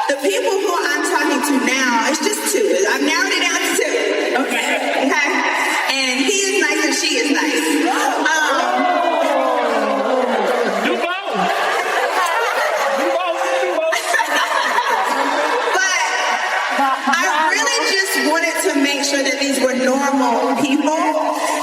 The people who I'm talking to now, it's just two. I've narrowed it down to two. Okay. And he is nice and she is nice. Do both. But I really just wanted to make sure that these were normal people.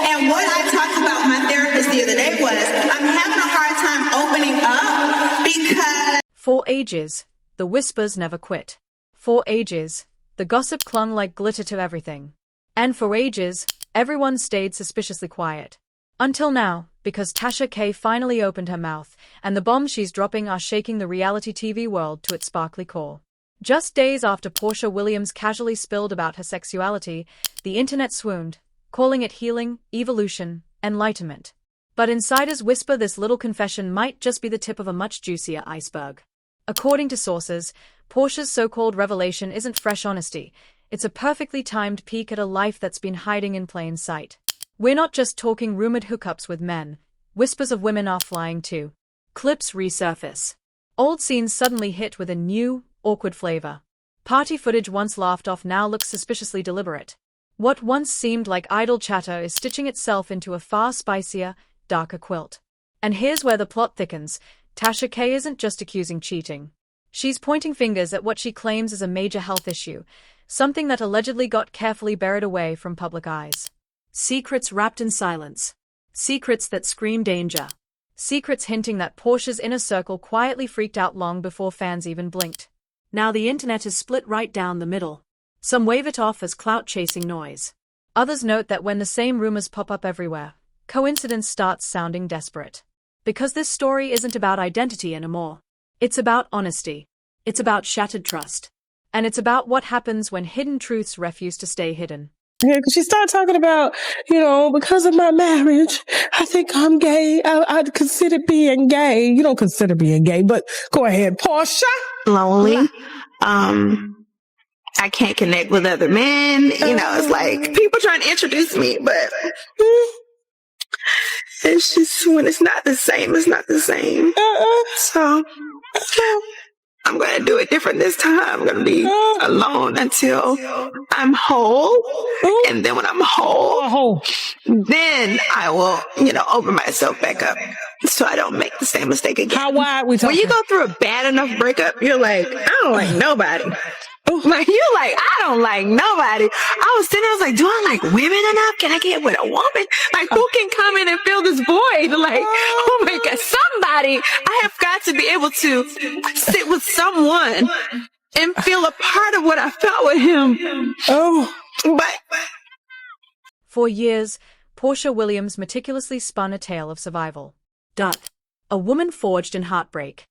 And what I talked about my therapist the other day was I'm having a hard time opening up because For ages, the whispers never quit. For ages, the gossip clung like glitter to everything. And for ages, everyone stayed suspiciously quiet. Until now, because Tasha K finally opened her mouth, and the bombs she's dropping are shaking the reality TV world to its sparkly core. Just days after Porsha Williams casually spilled about her sexuality, the internet swooned, calling it healing, evolution, enlightenment. But insiders whisper this little confession might just be the tip of a much juicier iceberg. According to sources, Porsha's so-called revelation isn't fresh honesty. It's a perfectly timed peek at a life that's been hiding in plain sight. We're not just talking rumored hookups with men. Whispers of women are flying too. Clips resurface. Old scenes suddenly hit with a new, awkward flavor. Party footage once laughed off now looks suspiciously deliberate. What once seemed like idle chatter is stitching itself into a far spicier, darker quilt. And here's where the plot thickens. Tasha K isn't just accusing cheating. She's pointing fingers at what she claims is a major health issue, something that allegedly got carefully buried away from public eyes. Secrets wrapped in silence. Secrets that scream danger. Secrets hinting that Porsha's inner circle quietly freaked out long before fans even blinked. Now the internet is split right down the middle. Some wave it off as clout-chasing noise. Others note that when the same rumors pop up everywhere, coincidence starts sounding desperate. Because this story isn't about identity anymore. It's about honesty. It's about shattered trust. And it's about what happens when hidden truths refuse to stay hidden. Yeah, because she started talking about, because of my marriage, I think I'm gay. I'd consider being gay. You don't consider being gay, but go ahead, Porsha. lonely. I can't connect with other men. It's like people trying to introduce me, but it's just when it's not the same, it's not the same. So I'm going to do it different this time. I'm going to be alone until I'm whole. And then when I'm whole, then I will, open myself back up so I don't make the same mistake again. How wide we talking? When you go through a bad enough breakup, you're like, I don't like nobody. Like, you're like, I don't like nobody. I was sitting there, I was like, do I like women enough? Can I get with a woman? Like, who can come in and fill this void? Like, oh my God, somebody. I have got to be able to sit with someone and feel a part of what I felt with him. But For years, Porsha Williams meticulously spun a tale of survival. A woman forged in heartbreak.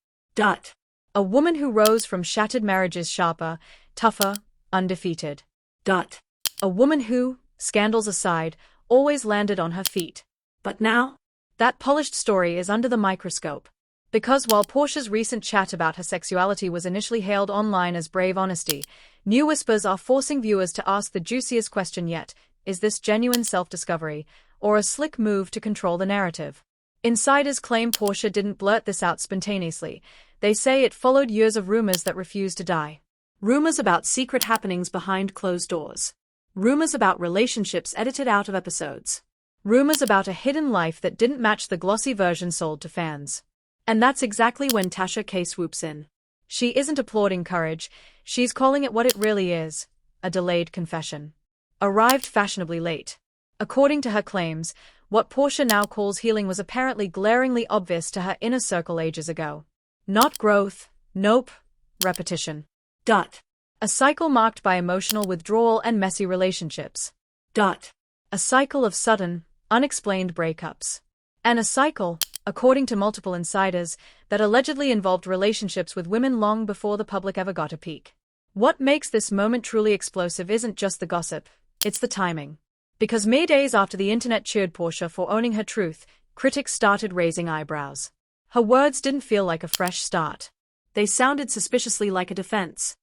A woman who rose from shattered marriages sharper, tougher, undefeated. A woman who, scandals aside, always landed on her feet. But now, that polished story is under the microscope. Because while Porsha's recent chat about her sexuality was initially hailed online as brave honesty, new whispers are forcing viewers to ask the juiciest question yet: is this genuine self-discovery, or a slick move to control the narrative? Insiders claim Porsha didn't blurt this out spontaneously. They say it followed years of rumors that refused to die. Rumors about secret happenings behind closed doors. Rumors about relationships edited out of episodes. Rumors about a hidden life that didn't match the glossy version sold to fans. And that's exactly when Tasha K swoops in. She isn't applauding courage, she's calling it what it really is: a delayed confession. Arrived fashionably late. According to her claims, what Porsha now calls healing was apparently glaringly obvious to her inner circle ages ago. Not growth, nope, repetition. A cycle marked by emotional withdrawal and messy relationships. A cycle of sudden, unexplained breakups. And a cycle, according to multiple insiders, that allegedly involved relationships with women long before the public ever got a peek. What makes this moment truly explosive isn't just the gossip, it's the timing. Because mere days after the internet cheered Porsha for owning her truth, critics started raising eyebrows. Her words didn't feel like a fresh start. They sounded suspiciously like a defense.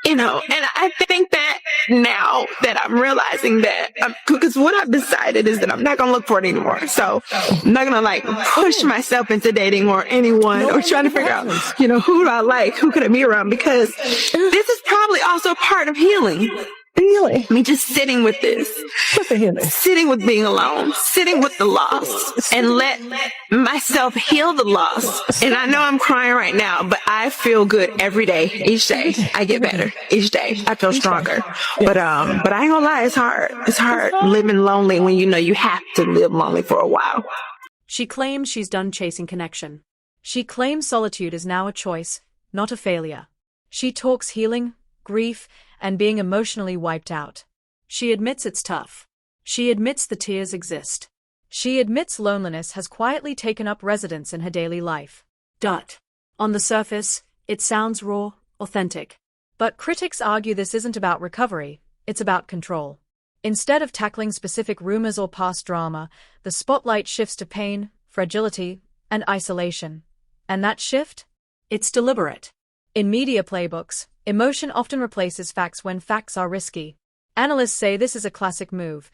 And I think that now that I'm realizing that, because what I've decided is that I'm not going to look for it anymore. So I'm not going to like push myself into dating or anyone or trying to figure out, who do I like? Who could I be around? Because this is probably also part of healing. Healing. I mean, just sitting with this, sitting with being alone, sitting with the loss, and let myself heal the loss. And I know I'm crying right now, but I feel good every day. Each day, I get better. Each day, I feel stronger. But I ain't gonna lie, it's hard. It's hard living lonely when you know you have to live lonely for a while. She claims she's done chasing connection. She claims solitude is now a choice, not a failure. She talks healing, grief, and being emotionally wiped out. She admits it's tough. She admits the tears exist. She admits loneliness has quietly taken up residence in her daily life. On the surface, it sounds raw, authentic. But critics argue this isn't about recovery, it's about control. Instead of tackling specific rumors or past drama, the spotlight shifts to pain, fragility, and isolation. And that shift? It's deliberate. In media playbooks, emotion often replaces facts when facts are risky. Analysts say this is a classic move.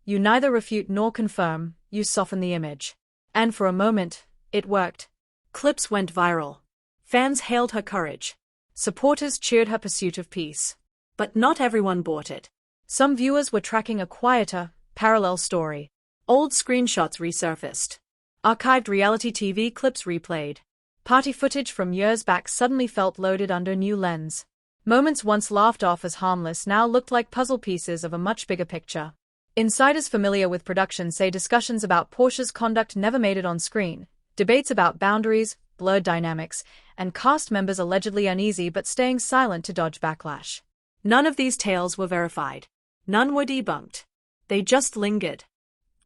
You neither refute nor confirm, you soften the image. And for a moment, it worked. Clips went viral. Fans hailed her courage. Supporters cheered her pursuit of peace. But not everyone bought it. Some viewers were tracking a quieter, parallel story. Old screenshots resurfaced. Archived reality TV clips replayed. Party footage from years back suddenly felt loaded under a new lens. Moments once laughed off as harmless now looked like puzzle pieces of a much bigger picture. Insiders familiar with production say discussions about Porsha's conduct never made it on screen. Debates about boundaries, blurred dynamics, and cast members allegedly uneasy but staying silent to dodge backlash. None of these tales were verified. None were debunked. They just lingered.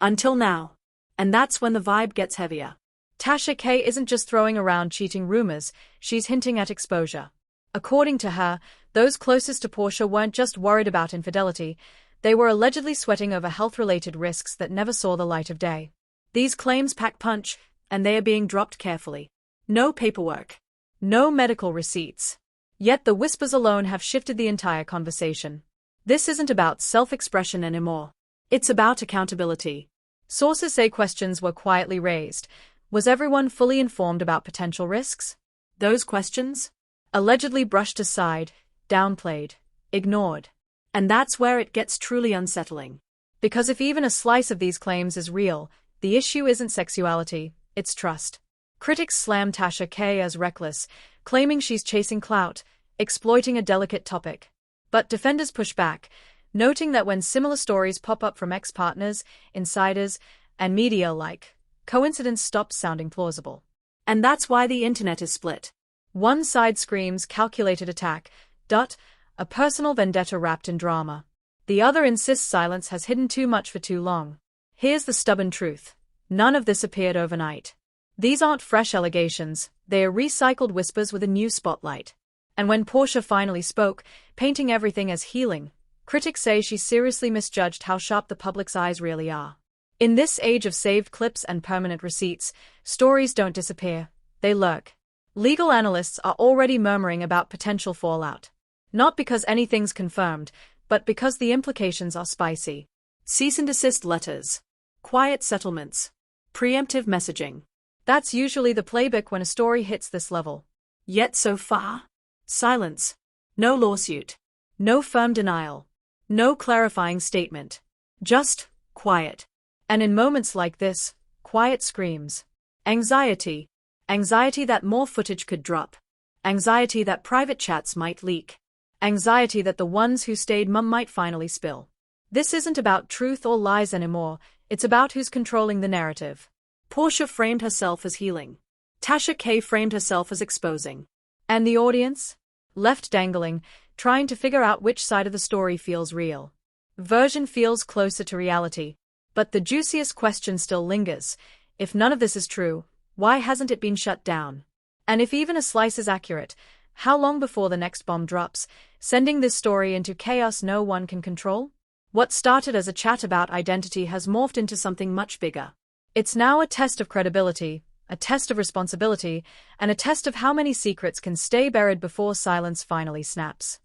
Until now. And that's when the vibe gets heavier. Tasha K isn't just throwing around cheating rumors, she's hinting at exposure. According to her, those closest to Porsha weren't just worried about infidelity, they were allegedly sweating over health-related risks that never saw the light of day. These claims pack punch, and they are being dropped carefully. No paperwork. No medical receipts. Yet the whispers alone have shifted the entire conversation. This isn't about self-expression anymore. It's about accountability. Sources say questions were quietly raised. Was everyone fully informed about potential risks? Those questions? Allegedly brushed aside, downplayed, ignored. And that's where it gets truly unsettling. Because if even a slice of these claims is real, the issue isn't sexuality, it's trust. Critics slam Tasha K as reckless, claiming she's chasing clout, exploiting a delicate topic. But defenders push back, noting that when similar stories pop up from ex-partners, insiders, and media alike, coincidence stops sounding plausible. And that's why the internet is split. One side screams calculated attack, a personal vendetta wrapped in drama. The other insists silence has hidden too much for too long. Here's the stubborn truth. None of this appeared overnight. These aren't fresh allegations, they are recycled whispers with a new spotlight. And when Porsha finally spoke, painting everything as healing, critics say she seriously misjudged how sharp the public's eyes really are. In this age of saved clips and permanent receipts, stories don't disappear, they lurk. Legal analysts are already murmuring about potential fallout. Not because anything's confirmed, but because the implications are spicy. Cease and desist letters. Quiet settlements. Preemptive messaging. That's usually the playbook when a story hits this level. Yet so far, silence. No lawsuit. No firm denial. No clarifying statement. Just quiet. And in moments like this, quiet screams. Anxiety. Anxiety that more footage could drop. Anxiety that private chats might leak. Anxiety that the ones who stayed mum might finally spill. This isn't about truth or lies anymore, it's about who's controlling the narrative. Porsha framed herself as healing. Tasha K framed herself as exposing. And the audience? Left dangling, trying to figure out which side of the story feels real. Version feels closer to reality. But the juiciest question still lingers. If none of this is true, why hasn't it been shut down? And if even a slice is accurate, how long before the next bomb drops, sending this story into chaos no one can control? What started as a chat about identity has morphed into something much bigger. It's now a test of credibility, a test of responsibility, and a test of how many secrets can stay buried before silence finally snaps.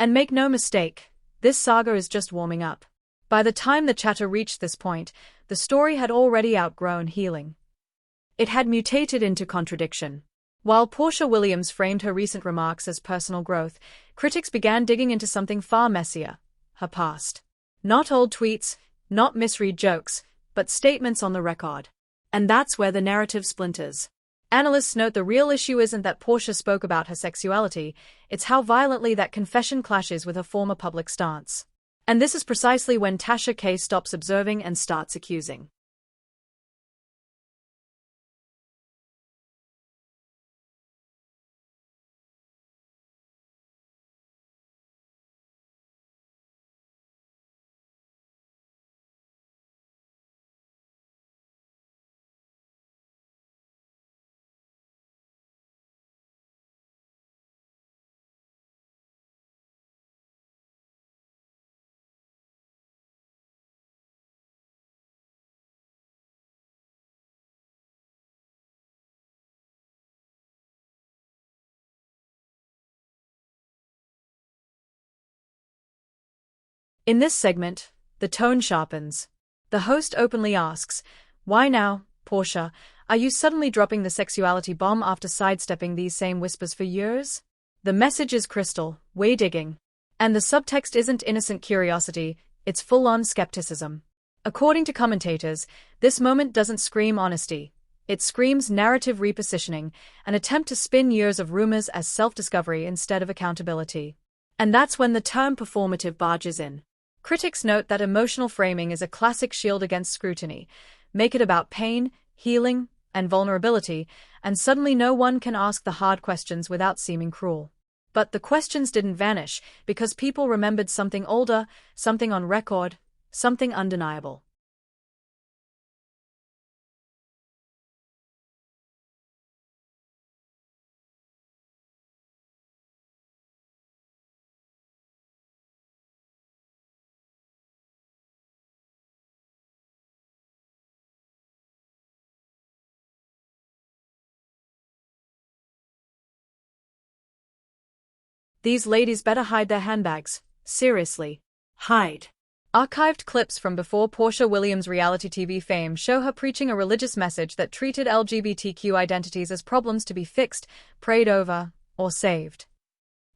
And make no mistake, this saga is just warming up. By the time the chatter reached this point, the story had already outgrown healing. It had mutated into contradiction. While Porsha Williams framed her recent remarks as personal growth, critics began digging into something far messier: her past. Not old tweets, not misread jokes, but statements on the record. And that's where the narrative splinters. Analysts note the real issue isn't that Porsha spoke about her sexuality, it's how violently that confession clashes with her former public stance. And this is precisely when Tasha K stops observing and starts accusing. In this segment, the tone sharpens. The host openly asks, "Why now, Porsha? Are you suddenly dropping the sexuality bomb after sidestepping these same whispers for years?" The message is crystal, way digging. And the subtext isn't innocent curiosity, it's full-on skepticism. According to commentators, this moment doesn't scream honesty. It screams narrative repositioning, an attempt to spin years of rumors as self-discovery instead of accountability. And that's when the term performative barges in. Critics note that emotional framing is a classic shield against scrutiny. Make it about pain, healing, and vulnerability, and suddenly no one can ask the hard questions without seeming cruel. But the questions didn't vanish because people remembered something older, something on record, something undeniable. These ladies better hide their handbags. Seriously. Hide. Archived clips from before Porsha Williams' reality TV fame show her preaching a religious message that treated LGBTQ identities as problems to be fixed, prayed over, or saved.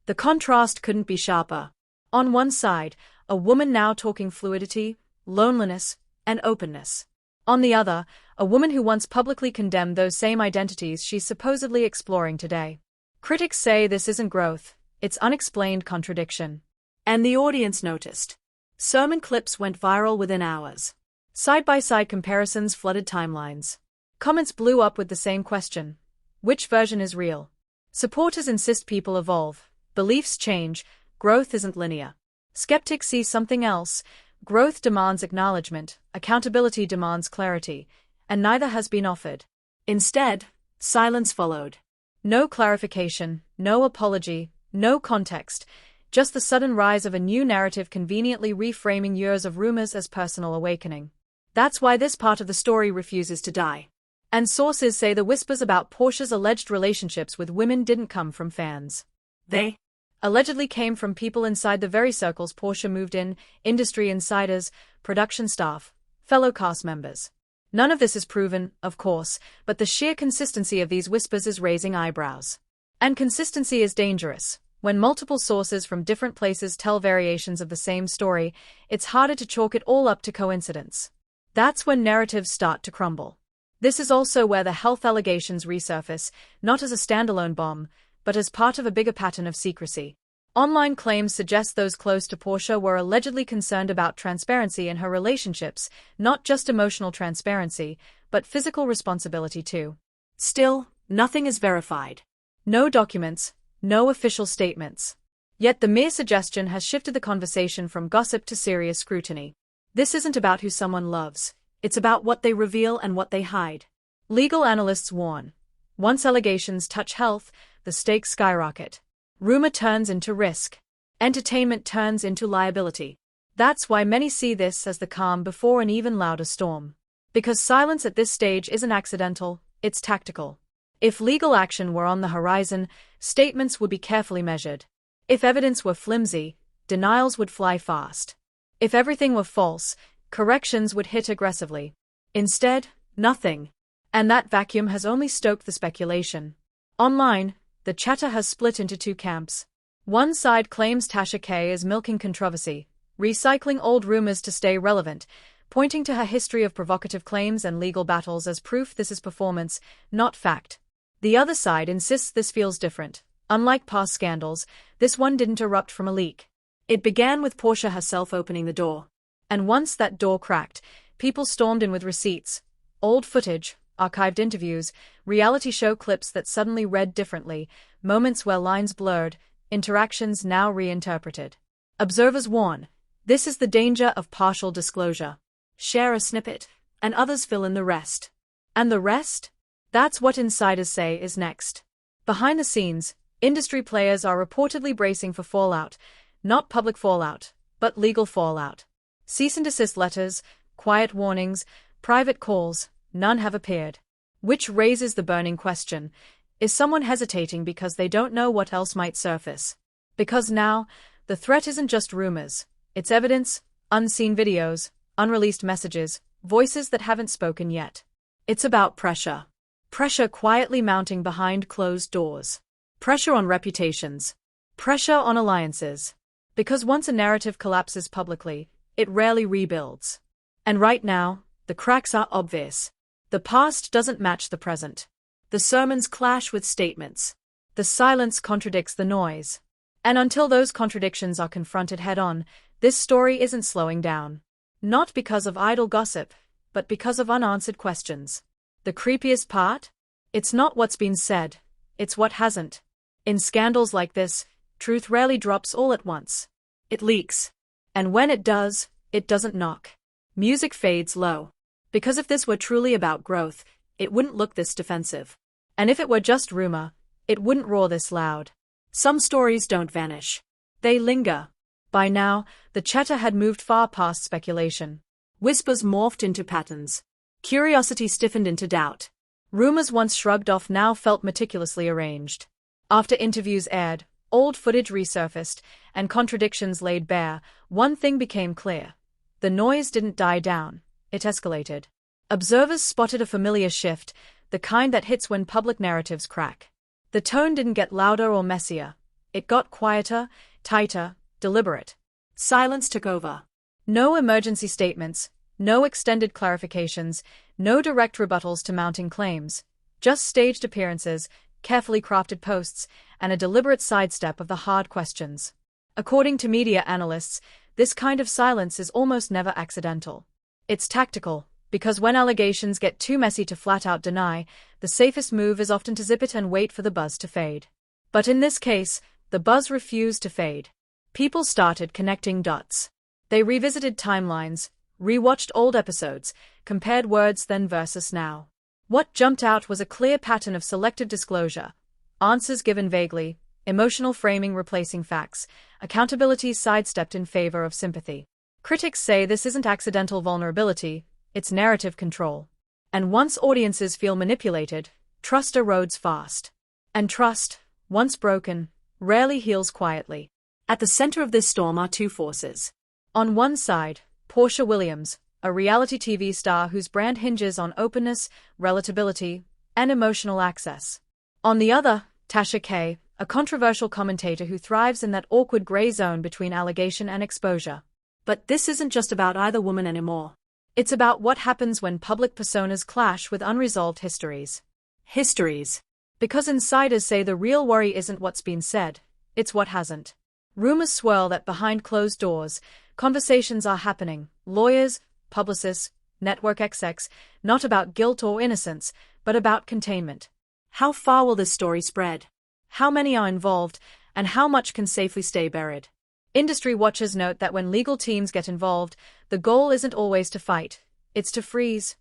The contrast couldn't be sharper. On one side, a woman now talking fluidity, loneliness, and openness. On the other, a woman who once publicly condemned those same identities she's supposedly exploring today. Critics say this isn't growth. It's unexplained contradiction. And the audience noticed. Sermon clips went viral within hours. Side-by-side comparisons flooded timelines. Comments blew up with the same question: which version is real? Supporters insist people evolve. Beliefs change. Growth isn't linear. Skeptics see something else. Growth demands acknowledgement. Accountability demands clarity. And neither has been offered. Instead, silence followed. No clarification, no apology, no context, just the sudden rise of a new narrative conveniently reframing years of rumors as personal awakening. That's why this part of the story refuses to die. And sources say the whispers about Porsha's alleged relationships with women didn't come from fans. They allegedly came from people inside the very circles Porsha moved in: industry insiders, production staff, fellow cast members. None of this is proven, of course, but the sheer consistency of these whispers is raising eyebrows. And consistency is dangerous. When multiple sources from different places tell variations of the same story, it's harder to chalk it all up to coincidence. That's when narratives start to crumble. This is also where the health allegations resurface, not as a standalone bomb, but as part of a bigger pattern of secrecy. Online claims suggest those close to Porsha were allegedly concerned about transparency in her relationships, not just emotional transparency, but physical responsibility too. Still, nothing is verified. No documents, no official statements. Yet the mere suggestion has shifted the conversation from gossip to serious scrutiny. This isn't about who someone loves, it's about what they reveal and what they hide. Legal analysts warn. Once allegations touch health, the stakes skyrocket. Rumor turns into risk. Entertainment turns into liability. That's why many see this as the calm before an even louder storm. Because silence at this stage isn't accidental, it's tactical. If legal action were on the horizon, statements would be carefully measured. If evidence were flimsy, denials would fly fast. If everything were false, corrections would hit aggressively. Instead, nothing. And that vacuum has only stoked the speculation. Online, the chatter has split into two camps. One side claims Tasha K is milking controversy, recycling old rumors to stay relevant, pointing to her history of provocative claims and legal battles as proof this is performance, not fact. The other side insists this feels different. Unlike past scandals, this one didn't erupt from a leak. It began with Porsha herself opening the door. And once that door cracked, people stormed in with receipts, old footage, archived interviews, reality show clips that suddenly read differently, moments where lines blurred, interactions now reinterpreted. Observers warn, this is the danger of partial disclosure. Share a snippet, and others fill in the rest. And the rest? That's what insiders say is next. Behind the scenes, industry players are reportedly bracing for fallout, not public fallout, but legal fallout. Cease and desist letters, quiet warnings, private calls, none have appeared. Which raises the burning question, is someone hesitating because they don't know what else might surface? Because now, the threat isn't just rumors, it's evidence, unseen videos, unreleased messages, voices that haven't spoken yet. It's about pressure. Pressure quietly mounting behind closed doors. Pressure on reputations. Pressure on alliances. Because once a narrative collapses publicly, it rarely rebuilds. And right now, the cracks are obvious. The past doesn't match the present. The sermons clash with statements. The silence contradicts the noise. And until those contradictions are confronted head-on, this story isn't slowing down. Not because of idle gossip, but because of unanswered questions. The creepiest part? It's not what's been said, it's what hasn't. In scandals like this, truth rarely drops all at once. It leaks. And when it does, it doesn't knock. Music fades low. Because if this were truly about growth, it wouldn't look this defensive. And if it were just rumor, it wouldn't roar this loud. Some stories don't vanish. They linger. By now, the chatter had moved far past speculation. Whispers morphed into patterns. Curiosity stiffened into doubt. Rumors once shrugged off now felt meticulously arranged. After interviews aired, old footage resurfaced, and contradictions laid bare, one thing became clear. The noise didn't die down, it escalated. Observers spotted a familiar shift, the kind that hits when public narratives crack. The tone didn't get louder or messier. It got quieter, tighter, deliberate. Silence took over. No emergency statements, no extended clarifications, no direct rebuttals to mounting claims. Just staged appearances, carefully crafted posts, and a deliberate sidestep of the hard questions. According to media analysts, this kind of silence is almost never accidental. It's tactical, because when allegations get too messy to flat-out deny, the safest move is often to zip it and wait for the buzz to fade. But in this case, the buzz refused to fade. People started connecting dots. They revisited timelines, rewatched old episodes, compared words then versus now. What jumped out was a clear pattern of selective disclosure, answers given vaguely, emotional framing replacing facts, accountability sidestepped in favor of sympathy. Critics say this isn't accidental vulnerability, it's narrative control. And once audiences feel manipulated, trust erodes fast. And trust, once broken, rarely heals quietly. At the center of this storm are two forces. On one side, Porsha Williams, a reality TV star whose brand hinges on openness, relatability, and emotional access. On the other, Tasha K., a controversial commentator who thrives in that awkward gray zone between allegation and exposure. But this isn't just about either woman anymore. It's about what happens when public personas clash with unresolved histories. Histories. Because insiders say the real worry isn't what's been said, it's what hasn't. Rumors swirl that behind closed doors, conversations are happening, lawyers, publicists, network execs, not about guilt or innocence, but about containment. How far will this story spread? How many are involved, and how much can safely stay buried? Industry watchers note that when legal teams get involved, the goal isn't always to fight. It's to freeze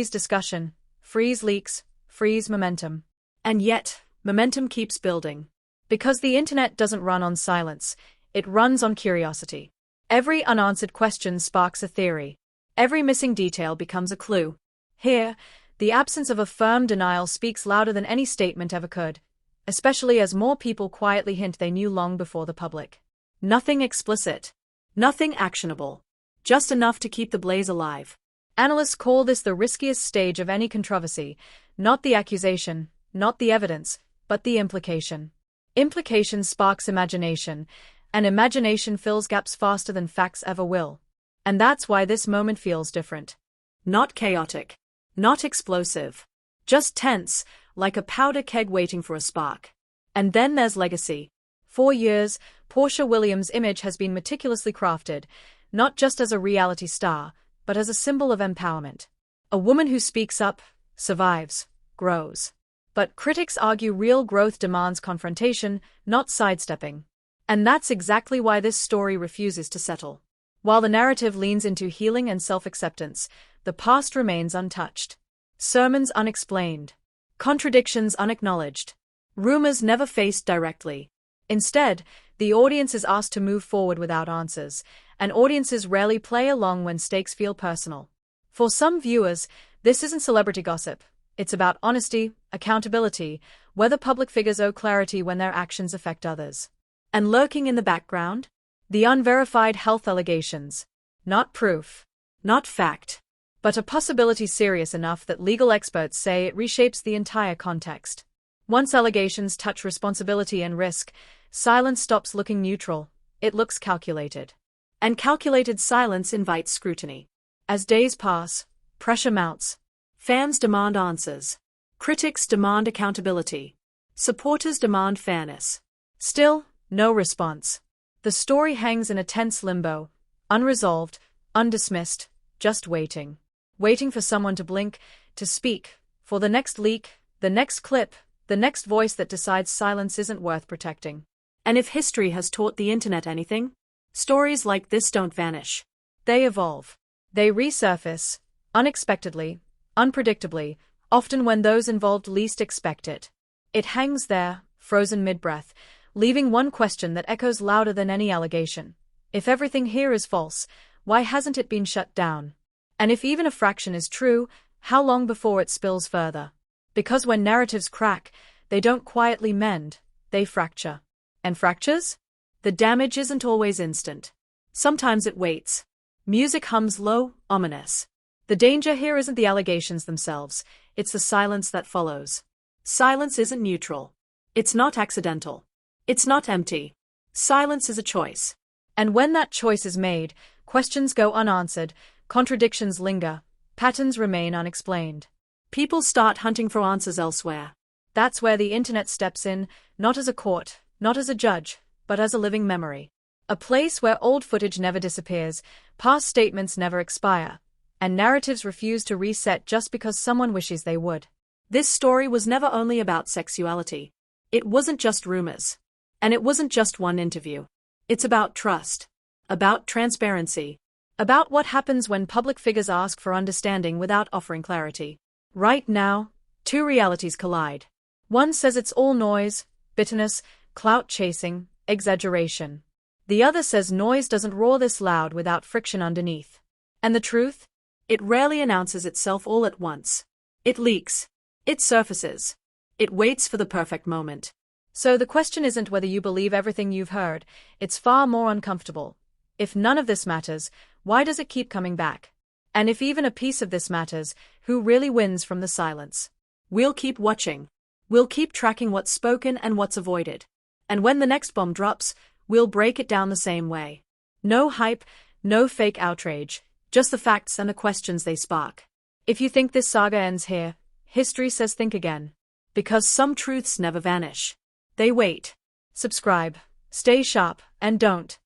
discussion, freeze leaks, freeze momentum. And yet, momentum keeps building. Because the internet doesn't run on silence, it runs on curiosity. Every unanswered question sparks a theory. Every missing detail becomes a clue. Here, the absence of a firm denial speaks louder than any statement ever could, especially as more people quietly hint they knew long before the public. Nothing explicit. Nothing actionable. Just enough to keep the blaze alive. Analysts call this the riskiest stage of any controversy, not the accusation, not the evidence, but the implication. Implication sparks imagination, and imagination fills gaps faster than facts ever will. And that's why this moment feels different. Not chaotic. Not explosive. Just tense, like a powder keg waiting for a spark. And then there's legacy. For years, Porsha Williams' image has been meticulously crafted, not just as a reality star, but as a symbol of empowerment. A woman who speaks up, survives, grows. But critics argue real growth demands confrontation, not sidestepping. And that's exactly why this story refuses to settle. While the narrative leans into healing and self-acceptance, the past remains untouched. Sermons unexplained. Contradictions unacknowledged. Rumors never faced directly. Instead, the audience is asked to move forward without answers, and audiences rarely play along when stakes feel personal. For some viewers, this isn't celebrity gossip. It's about honesty, accountability, whether public figures owe clarity when their actions affect others. And lurking in the background? The unverified health allegations. Not proof. Not fact. But a possibility serious enough that legal experts say it reshapes the entire context. Once allegations touch responsibility and risk, silence stops looking neutral, it looks calculated. And calculated silence invites scrutiny. As days pass, pressure mounts. Fans demand answers. Critics demand accountability. Supporters demand fairness. Still, no response. The story hangs in a tense limbo, unresolved, undismissed, just waiting. Waiting for someone to blink, to speak, for the next leak, the next clip, the next voice that decides silence isn't worth protecting. And if history has taught the internet anything, stories like this don't vanish. They evolve. They resurface, unexpectedly, unpredictably, often when those involved least expect it. It hangs there, frozen mid-breath, leaving one question that echoes louder than any allegation. If everything here is false, why hasn't it been shut down? And if even a fraction is true, how long before it spills further? Because when narratives crack, they don't quietly mend, they fracture. And fractures? The damage isn't always instant. Sometimes it waits. Music hums low, ominous. The danger here isn't the allegations themselves, it's the silence that follows. Silence isn't neutral. It's not accidental. It's not empty. Silence is a choice. And when that choice is made, questions go unanswered, contradictions linger, patterns remain unexplained. People start hunting for answers elsewhere. That's where the internet steps in, not as a court, not as a judge, but as a living memory. A place where old footage never disappears, past statements never expire, and narratives refuse to reset just because someone wishes they would. This story was never only about sexuality. It wasn't just rumors. And it wasn't just one interview. It's about trust. About transparency. About what happens when public figures ask for understanding without offering clarity. Right now, two realities collide. One says it's all noise, bitterness, clout chasing, exaggeration. The other says noise doesn't roar this loud without friction underneath. And the truth? It rarely announces itself all at once. It leaks. It surfaces. It waits for the perfect moment. So the question isn't whether you believe everything you've heard, it's far more uncomfortable. If none of this matters, why does it keep coming back? And if even a piece of this matters, who really wins from the silence? We'll keep watching. We'll keep tracking what's spoken and what's avoided. And when the next bomb drops, we'll break it down the same way. No hype, no fake outrage, just the facts and the questions they spark. If you think this saga ends here, history says think again. Because some truths never vanish. They wait. Subscribe, stay sharp, and don't